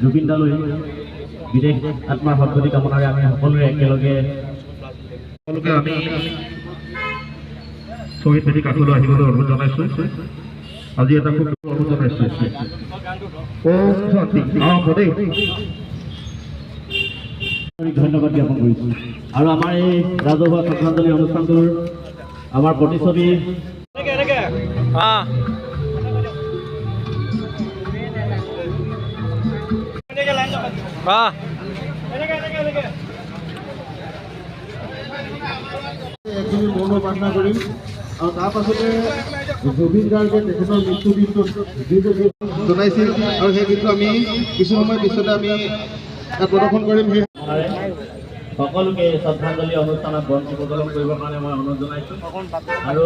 জুবিন দালৈ বিদেশ আত্মাৰ সদ্গতি কামনাৰে আমি সকলোৰে একেলগে আমি শ্বহীদ বেদী কাষলৈ আহিবলৈ অনুৰোধ জনাইছোঁ। আজি এটা খুব অনুৰোধ জনাইছোঁ। ধন্যবাদ জ্ঞাপন কৰিছোঁ। আৰু আমাৰ এই ৰাজহুৱা শ্ৰদ্ধাঞ্জলি অনুষ্ঠানটোৰ আমাৰ প্ৰতিচ্ছবি মৌন প্ৰাৰ্থনা কৰিম আৰু তাৰ পাছতে জুবিন গাৰ্গে তেখেতৰ মৃত্যু দিনটোত জনাইছিল আৰু সেই গীতটো আমি কিছু সময় পিছতে আমি প্ৰদৰ্শন কৰিম। সকলোকে শ্ৰদ্ধাঞ্জলি অনুষ্ঠানত বন্তি প্ৰজ্বলন কৰিবৰ কাৰণে মই অনুৰোধ জনাইছোঁ। আৰু